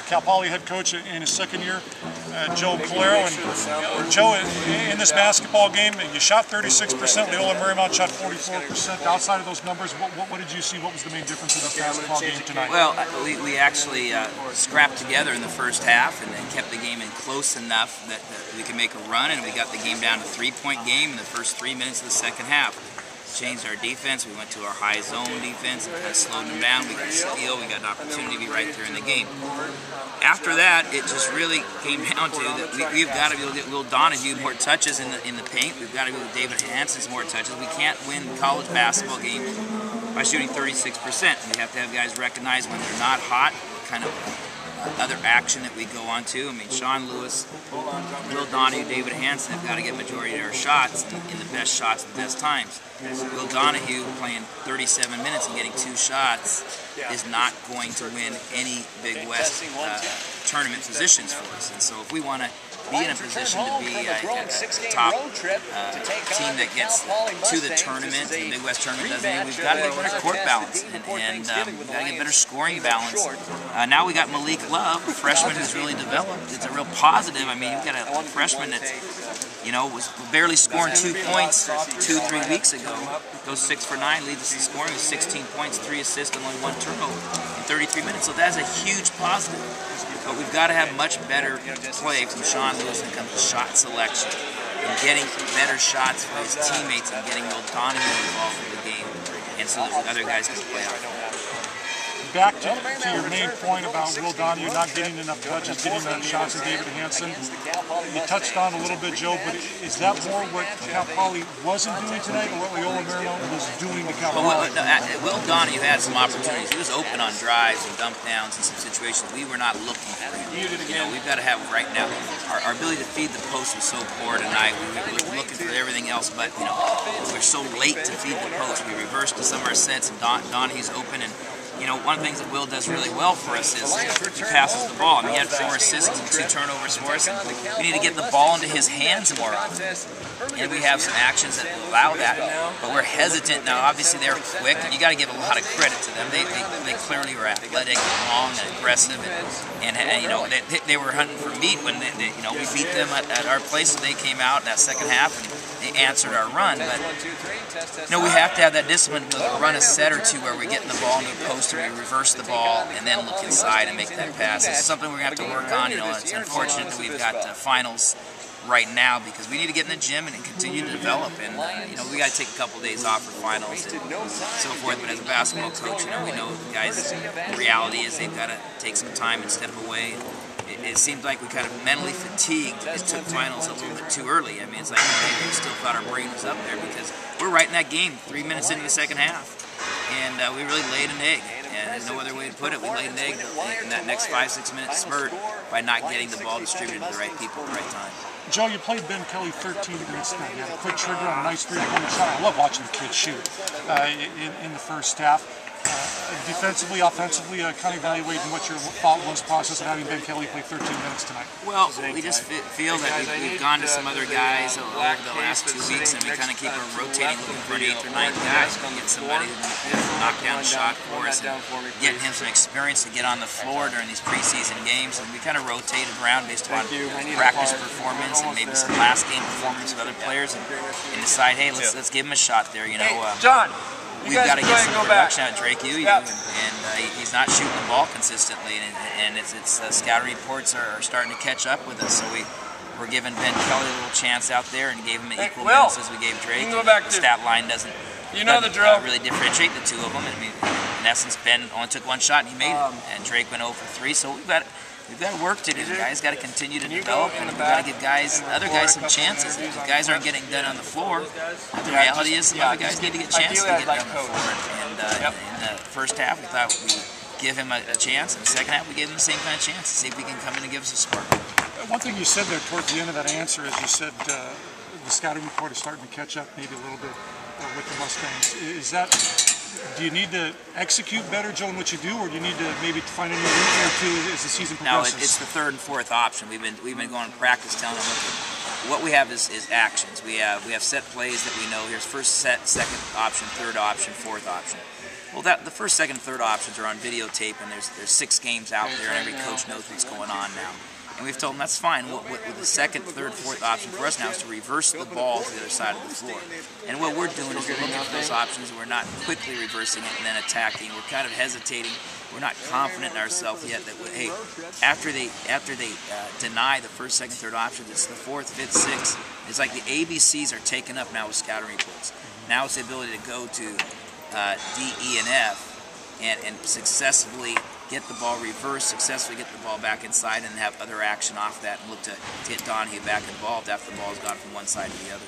Cal Poly head coach in his second year, Joe Callero. And Joe, in this basketball game, you shot 36%. Leola Marymount shot 44%. Outside of those numbers, what did you see? What was the main difference in this basketball game tonight? Well, we actually scrapped together in the first half and then kept the game in close enough that we could make a run, and we got the game down to a 3-point game in the first 3 minutes of the second half. Changed our defense. We went to our high zone defense and kind of slowed them down. We could steal. We got an opportunity to be right there in the game. After that, it just really came down to that we've got to be able to get Will Donahue more touches in the paint. We've got to be able to David Hansen's more touches. We can't win college basketball games by shooting 36%. We have to have guys recognize when they're not hot, what kind of other action that we go on to. I mean, Sean Lewis, Will Donahue, David Hansen have got to get majority of their shots in the best shots at the best times. Will Donahue playing 37 minutes and getting 2 shots is not going to win any Big West tournament positions for us. And so if we want to be in a position to be a top team that gets to the tournament, the Big West tournament doesn't mean, we've got to get better court balance and we've got to get better scoring balance. Now we got Malik Love, a freshman who's really developed. It's a real positive. I mean, you've got a freshman that's, you know, was barely scoring 2 points 2-3 weeks ago. Goes 6 for 9, leads us in scoring with 16 points, 3 assists, and only 1 turnover in 33 minutes. So that's a huge positive. But we've got to have much better play from Sean Lewis when it comes to shot selection and getting better shots for his teammates and getting Will Donahue involved in the game, and so those other guys can play out. Back to your main point about Will Donahue not getting enough touches, getting enough shots, and David Hansen. You touched on a little bit, Joe, but is that more what Cal Poly wasn't doing tonight, or what Leola Marymount was doing to Cal Poly? Will Donahue had some opportunities. He was open on drives and dump downs in some situations we were not looking for. You know, we've got to have right now. Our ability to feed the post was so poor tonight. We were looking for everything else, but you know, we're so late to feed the post. We reversed to some of our sets, and Donahue's open. And you know, one of the things that Will does really well for us is he passes the ball. I mean, he had 4 assists and 2 turnovers for us. And we need to get the ball into his hands more often. And we have some actions that allow that, but we're hesitant now. Obviously, they're quick, and you got to give a lot of credit to them. They clearly were athletic, long, and aggressive, and you know, they were hunting for meat when you know, we beat them at our place. So they came out in that second half and they answered our run. But you know, we have to have that discipline to run a set or two where we're getting the ball into the post, or we reverse the ball and then look inside and make that pass. This is something we're going to have to work on. You know, it's unfortunate that we've got finals right now because we need to get in the gym and continue to develop, and you know, we got to take a couple days off for finals and so forth. But as a basketball coach, you know, we know the guys, the reality is they've got to take some time and step away. It seems like we kind of mentally fatigued and took finals a little bit too early. I mean, it's like we still thought our brain was up there because we're right in that game 3 minutes into the second half, and we really laid an egg. And there's no other way to put it. We laid an egg in that next 5-6 minute spurt by not getting the ball distributed to the right people at the right time. Joe, you played Ben Kelly 13 minutes tonight. You had a quick trigger on a nice 3-point shot. I love watching the kid shoot in the first half. Defensively, offensively, kind of evaluating what your thought was process of having Ben Kelly play 13 minutes tonight. Well, we just feel that we've gone to some other guys over the last 2 weeks, and we kind of keep rotating, looking for an 8th or 9th guy. So we get somebody who can knock down a shot for us and get him some experience to get on the floor during these preseason games. And we kind of rotate around based upon practice performance and maybe some last game performance of other players, and decide, hey, let's give him a shot there. You know, John. We've got to get some production out of Drake Uyu, and he's not shooting the ball consistently, and it's scouting reports are starting to catch up with us. So we're giving Ben Kelly a little chance out there and gave him an equal minutes as we gave Drake. The stat line doesn't really differentiate the two of them. I mean, in essence, Ben only took 1 shot and he made it, and Drake went 0 for 3. So we've got work to do. The guys got to continue to develop, and we've got to give other guys some chances. If guys aren't getting done on the floor, the reality is some other guys need to get chances to get done on the floor. And in the first half, we thought we'd give him a chance. In the second half, we gave him the same kind of chance to see if we can come in and give us a spark. One thing you said there towards the end of that answer is you said the scouting report is starting to catch up maybe a little bit with the Mustangs. Is that... Do you need to execute better, Joe, in what you do, or do you need to maybe find a new route or two as the season progresses? No, it's the 3rd and 4th option. We've been going to practice telling them, what we have is actions. We have set plays that we know. Here's first set, second option, third option, fourth option. Well, the first, second, third options are on videotape, and there's 6 games out there, and every coach knows what's going on now. And we've told them that's fine. What the second, third, fourth option for us now is to reverse the ball to the other side of the floor. And what we're doing is we're looking for those options. We're not quickly reversing it and then attacking. We're kind of hesitating. We're not confident in ourselves yet that, hey, after they deny the first, second, third options, it's the fourth, fifth, sixth. It's like the ABCs are taken up now with scouting reports. Now it's the ability to go to D, E, and F and successfully get the ball reversed, successfully get the ball back inside, and have other action off that and look to get Donahue back involved after the ball's gone from one side to the other.